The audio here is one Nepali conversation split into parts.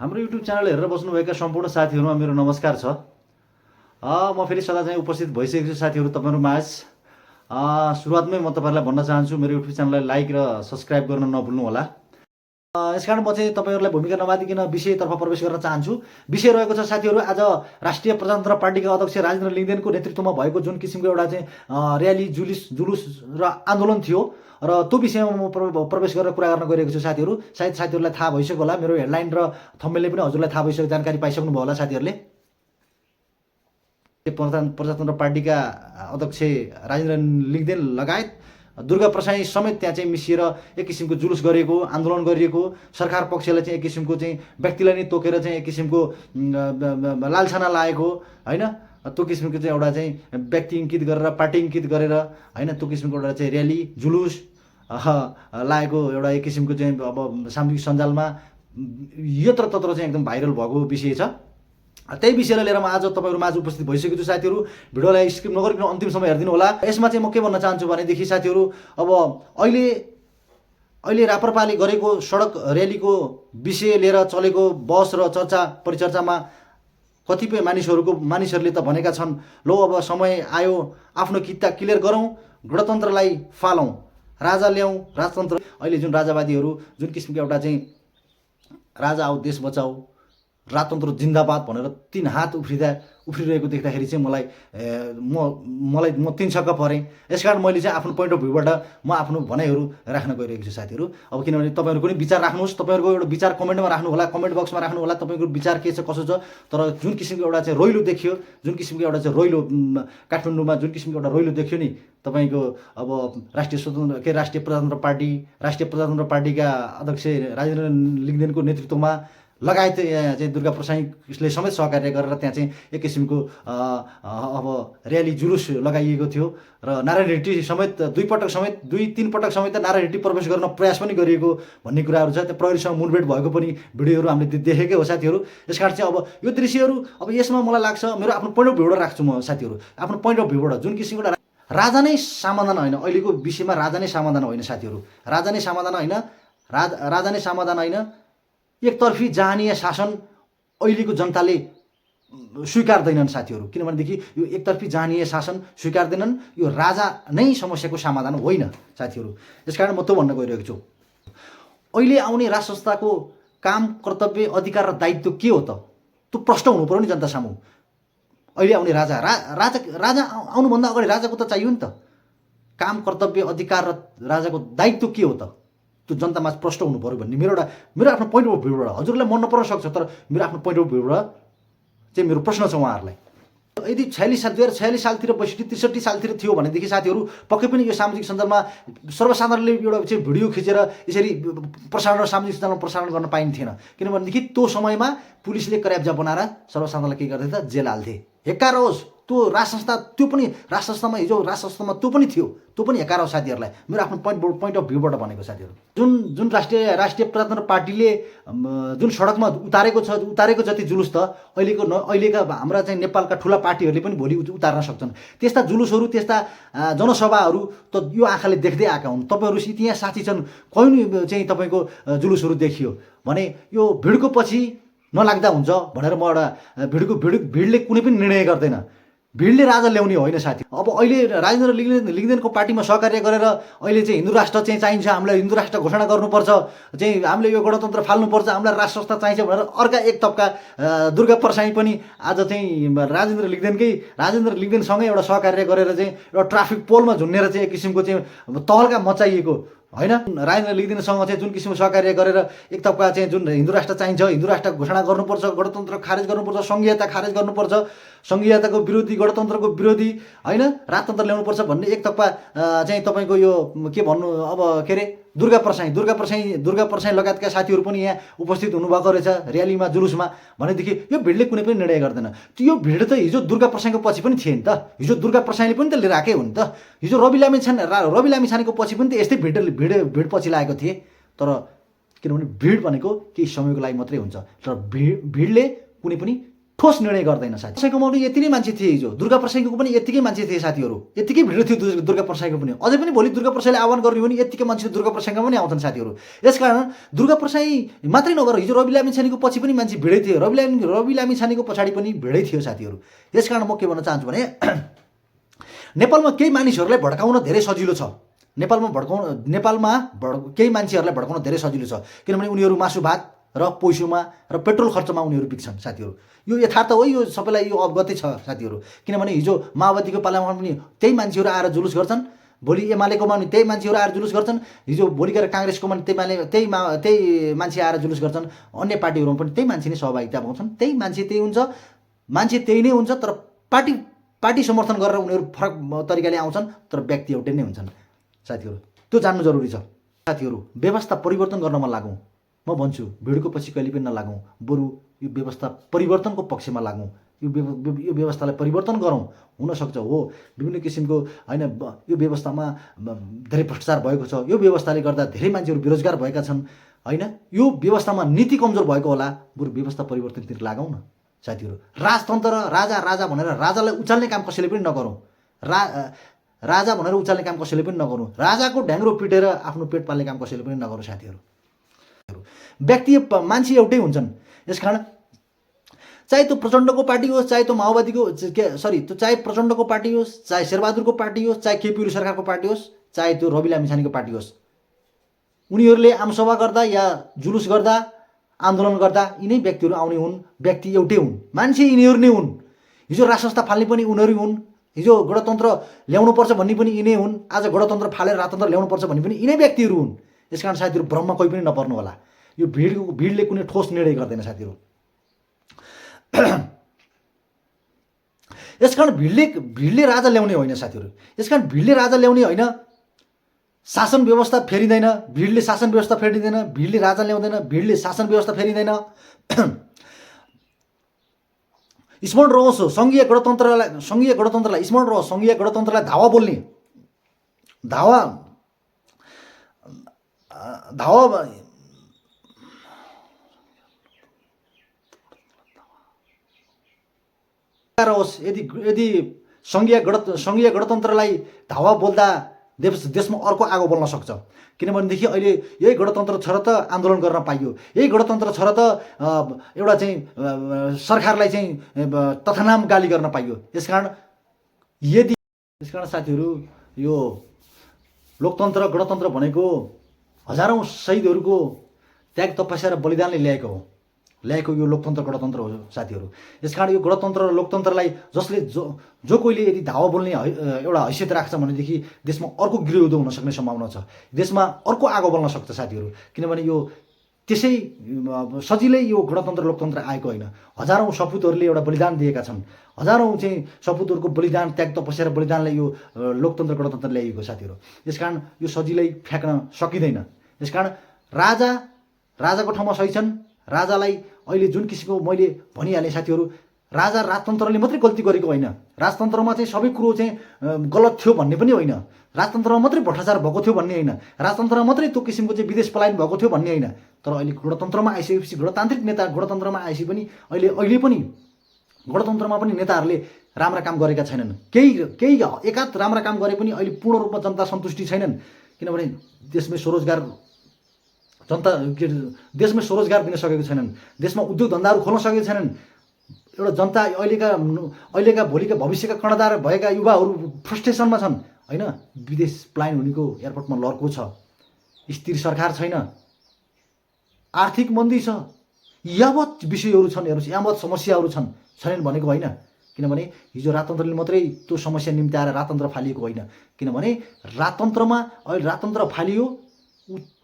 हाम्रो युट्युब च्यानल हेरेर बस्नुभएका सम्पूर्ण साथीहरूमा मेरो नमस्कार छ। म फेरि सदा चाहिँ उपस्थित भइसकेको छु साथीहरू तपाईँहरू माझ। सुरुवातमै म तपाईँहरूलाई भन्न चाहन्छु मेरो युट्युब च्यानललाई लाइक र सब्सक्राइब गर्न नभुल्नु होला। यसकारण म चाहिँ तपाईँहरूलाई भूमिका नबाधिकन विषयतर्फ प्रवेश गर्न चाहन्छु। विषय रहेको छ साथीहरू, आज राष्ट्रिय प्रजातन्त्र पार्टीका अध्यक्ष राजेन्द्र लिङ्गदेनको नेतृत्वमा भएको जुन किसिमको एउटा चाहिँ र्याली जुलुस र आन्दोलन थियो र त्यो विषयमा म प्रवेश गरेर कुरा गर्न गइरहेको छु साथीहरू। सायद साथीहरूलाई थाहा भइसक्यो होला, मेरो हेडलाइन र थम्बनेलले पनि हजुरलाई थाहा भइसक्यो, जानकारी पाइसक्नु भयो होला साथीहरूले। प्रजातन्त्र पार्टीका अध्यक्ष राजेन्द्र लिङ्गदेन लगायत दुर्गा प्रसाई समेत त्यहाँ चाहिँ मिसिएर एक किसिमको जुलुस गरिएको, आन्दोलन गरिएको, सरकार पक्षलाई चाहिँ एक किसिमको चाहिँ व्यक्तिलाई नै तोकेर चाहिँ एक किसिमको लालछाना लागेको होइन, त्यो किसिमको चाहिँ एउटा चाहिँ व्यक्ति इङ्कित गरेर पार्टी इङ्कित गरेर होइन, त्यो किसिमको एउटा चाहिँ र्याली जुलुस लागेको एउटा एक किसिमको चाहिँ अब सामाजिक सञ्जालमा यत्र तत्र चाहिँ एकदम भाइरल भएको विषय छ। त्यही विषयलाई लिएर म आज तपाईँहरू माझ उपस्थित भइसकेको छु साथीहरू। भिडियोलाई स्किप नगरिकन अन्तिमसम्म हेरिदिनु होला। यसमा चाहिँ म के भन्न चाहन्छु भनेदेखि साथीहरू, अब अहिले राप्रपाले गरेको सडक र्यालीको विषय लिएर चलेको बहस र चर्चा परिचर्चामा कतिपय मानिसहरूले त भनेका छन्, लो अब समय आयो आफ्नो किता क्लियर गरौँ, गणतन्त्रलाई फालौँ, राजा ल्याउँ, राजतन्त्र। अहिले जुन राजावादीहरू जुन किसिमको एउटा चाहिँ राजा आऊ देश बचाऊ, राजतन्त्र जिन्दाबाद भनेर 3 हात उफ्रिरहेको देख्दाखेरि चाहिँ म 3 छक्क परेँ। यसकारण मैले चाहिँ आफ्नो पोइन्ट अफ भ्यूबाट म आफ्नो भनाइहरू राख्न गइरहेको छु साथीहरू। अब किनभने तपाईँहरूको पनि विचार राख्नुहोस्, तपाईँहरूको एउटा विचार कमेन्टमा राख्नु होला, कमेन्ट बक्समा राख्नु होला, तपाईँको विचार के छ कसो छ। तर जुन किसिमको एउटा चाहिँ रोइलो देखियो, जुन किसिमको एउटा चाहिँ रोइलो काठमाडौँमा जुन किसिमको एउटा रोइलो देखियो नि तपाईँको, अब राष्ट्रिय प्रजातन्त्र पार्टीका अध्यक्ष राजेन्द्र लिङ्गदेनको नेतृत्वमा लगायत चाहिँ दुर्गा प्रसाईले समेत सहकार्य गरेर त्यहाँ चाहिँ एक किसिमको अब र्याली जुलुस लगाइएको थियो र नारायण रेड्डी समेत 2 3 पटक समेत नारायण रेड्डी प्रवेश गर्न प्रयास पनि गरिएको भन्ने कुराहरू छ। त्यो प्रहरीसँग मुठभेड भएको पनि भिडियोहरू हामीले देखेकै हो साथीहरू। यसकारण चाहिँ अब यो दृश्यहरू, अब यसमा मलाई लाग्छ, मेरो आफ्नो पोइन्ट अफ भ्यूबाट राख्छु म साथीहरू, आफ्नो पोइन्ट अफ भ्यूबाट जुन किसिमको राजा नै समाधान होइन, अहिलेको विषयमा राजा नै समाधान होइन साथीहरू, राजा नै समाधान होइन, एकतर्फी जहानीय शासन अहिलेको जनताले स्वीकार्दैनन् साथीहरू। किनभनेदेखि यो एकतर्फी जहानीय शासन स्वीकार्दैनन्, यो राजा नै समस्याको समाधान होइन साथीहरू। यसकारण म त्यो भन्न गइरहेको छु। अहिले आउने राज संस्थाको काम, कर्तव्य, अधिकार र दायित्व के हो त, त्यो प्रश्न हुनु पर्यो नि जनता सामु। अहिले आउने राजा आउनुभन्दा अगाडि राजाको त चाहियो नि त, काम, कर्तव्य, अधिकार र राजाको दायित्व के हो त, त्यो जनतामा प्रश्न हुनु पऱ्यो भन्ने मेरो आफ्नो पोइन्ट अफ भ्यूबाट। हजुरलाई मन नपर्न सक्छ, तर मेरो आफ्नो पोइन्ट अफ भ्यूबाट चाहिँ मेरो प्रश्न छ उहाँहरूलाई। यदि 2046 सालतिर 63 सालतिर थियो भनेदेखि साथीहरू पक्कै पनि यो सामाजिक सञ्जालमा सर्वसाधारणले एउटा चाहिँ भिडियो खिचेर यसरी सामाजिक सञ्जालमा प्रसारण गर्न पाइन्थेन। किनभनेदेखि त्यो समयमा पुलिसले कर्याब्जा बनाएर सर्वसाधारणलाई के गर्थे त, जेल हाल्थे। हेकार होस् त्यो राज संस्था, त्यो पनि राज संस्थामा, हिजो राज संस्थामा त्यो पनि थियो, त्यो पनि हेकार हो साथीहरूलाई। मेरो आफ्नो पोइन्ट अफ भ्यूबाट भनेको साथीहरू। जुन राष्ट्रिय प्रजातन्त्र पार्टीले जुन सडकमा उतारेको जति जुलुस त अहिलेका हाम्रा चाहिँ नेपालका ठुला पार्टीहरूले पनि भोलि उतार्न सक्छन्। त्यस्ता जुलुसहरू, त्यस्ता जनसभाहरू त यो आँखाले देख्दै आएका हुन्। तपाईँहरू त्यहाँ साथी छन्, कहिले चाहिँ तपाईँको जुलुसहरू देखियो भने यो भिडको पछि नलाग्दा हुन्छ भनेर म एउटा भिडले कुनै पनि निर्णय गर्दैन, भिडले राजा ल्याउने होइन साथी। अब अहिले राजेन्द्र लिङ्गदेनको पार्टीमा सहकार्य गरेर अहिले चाहिँ हिन्दू राष्ट्र चाहिँ चाहिन्छ, हामीलाई हिन्दू राष्ट्र घोषणा गर्नुपर्छ, चाहिँ हामीले यो गणतन्त्र फाल्नुपर्छ, हामीलाई राज संस्था चाहिन्छ भनेर अर्का एक तबका दुर्गा प्रसाई पनि आज चाहिँ राजेन्द्र लिङ्गदेनसँगै एउटा सहकार्य गरेर चाहिँ एउटा ट्राफिक पोलमा झुन्नेर चाहिँ एक किसिमको चाहिँ तहल्का मचाइएको होइन। राजेन्द्र लिङ्गदेनसँग चाहिँ जुन किसिमको सहकार्य गरेर एक तबका चाहिँ जुन हिन्दू राष्ट्र चाहिन्छ, हिन्दू राष्ट्र घोषणा गर्नुपर्छ, गणतन्त्र खारेज गर्नुपर्छ, सङ्घीयता खारेज गर्नुपर्छ, सङ्घीयताको विरोधी, गणतन्त्रको विरोधी होइन, राजतन्त्र ल्याउनुपर्छ भन्ने एक तबका चाहिँ तपाईँको यो के भन्नु, अब के अरे दुर्गा प्रसाई लगायतका साथीहरू पनि यहाँ उपस्थित हुनुभएको रहेछ र्यालीमा, जुलुसमा। भनेदेखि यो भिडले कुनै पनि निर्णय गर्दैन। यो भिड त हिजो दुर्गा प्रसाईको पछि पनि थिए नि त, हिजो दुर्गा प्रसाईले पनि त लिएर आएकै हो नि त। हिजो रवि लामिछानेको पछि पनि त यस्तै भिड पछि लागेको थिए। तर किनभने भिड भनेको केही समयको लागि मात्रै हुन्छ, तर भिडले कुनै पनि ठोस निर्णय गर्दैन साथी। प्रसाईकोमा पनि यति नै मान्छे थिए हिजो, दुर्गा प्रसाईको पनि यतिकै मान्छे थिए साथीहरू, यतिकै भिड थियो दुर्गा प्रसाईको पनि। अझै पनि भोलि दुर्गा प्रसाईले आह्वान गर्ने हो भने यतिकै मान्छे दुर्गा प्रसाईमा पनि आउँछन् साथीहरू। यसकारण दुर्गा प्रसाई मात्रै नभएर हिजो रवि लामिछानेको पछि पनि मान्छे भिडै थियो, रवि लामिछानेको पछाडि पनि भिडै थियो साथीहरू। यसकारण म के भन्न चाहन्छु भने नेपालमा केही मानिसहरूलाई भड्काउन धेरै सजिलो छ। नेपालमा केही मान्छेहरूलाई भड्काउन धेरै सजिलो छ, किनभने उनीहरू मासु भात र पैसोमा र पेट्रोल खर्चमा उनीहरू बिक्छन् साथीहरू। यो यथार्थ हो, यो सबैलाई यो अवगतै छ साथीहरू। किनभने हिजो माओवादीको पालामा पनि त्यही मान्छेहरू आएर जुलुस गर्छन्, भोलि एमालेकोमा पनि त्यही मान्छेहरू आएर जुलुस गर्छन्, हिजो भोलि गएर काङ्ग्रेसकोमा पनि त्यही मान्छे आएर जुलुस गर्छन्, अन्य पार्टीहरूमा पनि त्यही मान्छे नै सहभागिता पाउँछन्, त्यही मान्छे त्यही हुन्छ, मान्छे त्यही नै हुन्छ। तर पार्टी समर्थन गरेर उनीहरू फरक तरिकाले आउँछन्, तर व्यक्ति एउटै नै हुन्छन् साथीहरू। त्यो जान्नु जरुरी छ साथीहरू। व्यवस्था परिवर्तन गर्नमा लागौँ, म भन्छु भिडको पछि कहिले पनि नलागौँ, बरु यो व्यवस्था परिवर्तनको पक्षमा लागौँ, यो व्यवस्थालाई परिवर्तन गरौँ। हुनसक्छ हो विभिन्न किसिमको होइन, यो व्यवस्थामा धेरै भ्रष्टाचार भएको छ, यो व्यवस्थाले गर्दा धेरै मान्छेहरू बेरोजगार भएका छन् होइन, यो व्यवस्थामा नीति कमजोर भएको होला, बरु व्यवस्था परिवर्तनतिर लागौँ न साथीहरू। राजतन्त्र राजा भनेर राजालाई उचाल्ने काम कसैले पनि नगरौँ, राजा भनेर उचाल्ने काम कसैले पनि नगरौँ, राजाको ढ्याङ्ग्रो पिटेर आफ्नो पेट पाल्ने काम कसैले पनि नगरौँ साथीहरू। व्यक्ति मान्छे एउटै हुन्छन्, यसकारण चाहे त्यो प्रचण्डको पार्टी होस्, चाहे त्यो माओवादीको चाहे प्रचण्डको पार्टी होस्, चाहे शेरबहादुरको पार्टी होस्, चाहे केपी ओली सरकारको पार्टी होस्, चाहे त्यो रवि लामिछानेको पार्टी होस्, उनीहरूले आमसभा गर्दा या जुलुस गर्दा आन्दोलन गर्दा यिनै व्यक्तिहरू आउने हुन्, व्यक्ति एउटै हुन्, मान्छे यिनीहरू नै हुन्। हिजो राज संस्था फाल्ने पनि उनीहरू हुन्, हिजो गणतन्त्र ल्याउनुपर्छ भन्ने पनि यिनै हुन्, आज गणतन्त्र फालेर राजतन्त्र ल्याउनुपर्छ भन्ने पनि यिनै व्यक्तिहरू हुन्। यसकारण साथीहरू भ्रममा कोही पनि नपर्नु होला, यो भिडले कुनै ठोस निर्णय गर्दैन साथीहरू। यसकारण भिडले राजा ल्याउने होइन साथीहरू, यसकारण भिडले राजा ल्याउने होइन, शासन व्यवस्था फेरिँदैन, भिडले शासन व्यवस्था फेरिँदैन, भिडले राजा ल्याउँदैन, भिडले शासन व्यवस्था फेरिँदैन। स्मरण रहोस् सङ्घीय गणतन्त्रलाई स्मरण रहोस्, सङ्घीय गणतन्त्रलाई धावा बोल्ने रहोस्। यदि सङ्घीय गणतन्त्रलाई धावा बोल्दा देशमा अर्को आगो बोल्न सक्छ, किनभनेदेखि अहिले यही गणतन्त्र छ र त आन्दोलन गर्न पाइयो, यही गणतन्त्र छ र त एउटा चाहिँ सरकारलाई चाहिँ तथानाम गाली गर्न पाइयो। यसकारण साथीहरू यो लोकतन्त्र गणतन्त्र भनेको हजारौँ शहीदहरूको त्याग तपस्या र बलिदानले ल्याएको यो लोकतन्त्र गणतन्त्र हो साथीहरू। यसकारण यो गणतन्त्र र लोकतन्त्रलाई जो कोहीले यदि धावा बोल्ने एउटा हैसियत राख्छ भनेदेखि देशमा अर्को गृहयुद्ध हुन सक्ने सम्भावना छ, देशमा अर्को आगो बल्न सक्छ साथीहरू। किनभने यो त्यसै सजिलै यो गणतन्त्र लोकतन्त्र आएको होइन, हजारौँ सपुतहरूले एउटा बलिदान दिएका छन्, हजारौँ चाहिँ सपुतहरूको बलिदान त्याग तपस्या र बलिदानले यो लोकतन्त्र गणतन्त्र ल्याइएको साथीहरू। यसकारण यो सजिलै फ्याँक्न सकिँदैन। यसकारण राजाको ठाउँमा सही छन्, राजालाई अहिले जुन किसिमको मैले भनिहालेँ साथीहरू, राजा राजतन्त्रले मात्रै गल्ती गरेको होइन, राजतन्त्रमा चाहिँ सबै कुरो चाहिँ गलत थियो भन्ने पनि होइन, राजतन्त्रमा मात्रै भ्रष्टाचार भएको थियो भन्ने होइन, राजतन्त्रमा मात्रै त्यो किसिमको चाहिँ विदेश पलायन भएको थियो भन्ने होइन। तर अहिले गणतन्त्रमा आइसकेपछि गणतान्त्रिक नेता गणतन्त्रमा आएपछि पनि अहिले पनि गणतन्त्रमा पनि नेताहरूले राम्रा काम गरेका छैनन्। केही एकाध राम्रा काम गरे पनि अहिले पूर्ण रूपमा जनता सन्तुष्टि छैनन्, किनभने देशमै स्वरोजगार दिन सकेको छैनन्, देशमा उद्योग धन्दाहरू खोल्न सकेको छैनन्। एउटा जनता अहिलेका भोलिका भविष्यका कर्णधार भएका युवाहरू फ्रस्ट्रेसनमा छन् होइन। विदेश पलायन हुनेको एयरपोर्टमा लर्को छ, स्थिर सरकार छैन, आर्थिक मन्दी छ, यावत विषयहरू छन्, यावत समस्याहरू छैनन् भनेको होइन। किनभने हिजो राजतन्त्रले मात्रै त्यो समस्या निम्त्याएर राजतन्त्र फालिएको होइन, किनभने अहिले राजतन्त्र फालियो,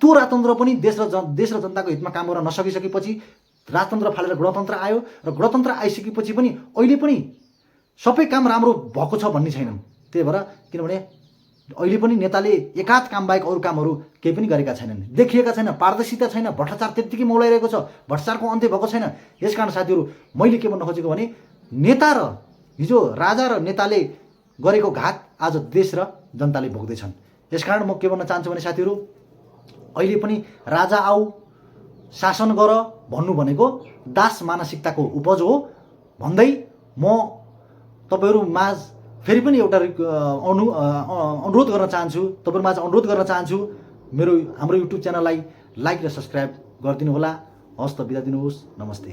त्यो राजतन्त्र पनि देश र जनताको हितमा काम गर्न नसकिसकेपछि राजतन्त्र फालेर गणतन्त्र आयो, र गणतन्त्र आइसकेपछि पनि अहिले पनि सबै काम राम्रो भएको छ भन्ने छैनन्। त्यही भएर किनभने अहिले पनि नेताले एकाध काम बाहेक अरू कामहरू केही पनि गरेका छैनन्, देखिएका छैन, पारदर्शिता छैन, भ्रष्टाचार त्यत्तिकै मौलाइरहेको छ, भ्रष्टाचारको अन्त्य भएको छैन। यसकारण साथीहरू मैले के भन्न खोजेको भने हिजो राजा र नेताले गरेको घात आज देश र जनताले भोग्दैछन्। यसकारण म के भन्न चाहन्छु भने साथीहरू, अहिले पनि राजा आऊ शासन गर भन्नु भनेको दास मानसिकताको उपज हो, भन्दै म तपाईँहरू माझ फेरि पनि एउटा अनुरोध गर्न चाहन्छु, तपाईँहरू माझ अनुरोध गर्न चाहन्छु, हाम्रो युट्युब च्यानललाई लाइक र सब्सक्राइब गरिदिनु होला। हवस् त, बिदा दिनुहोस्। नमस्ते।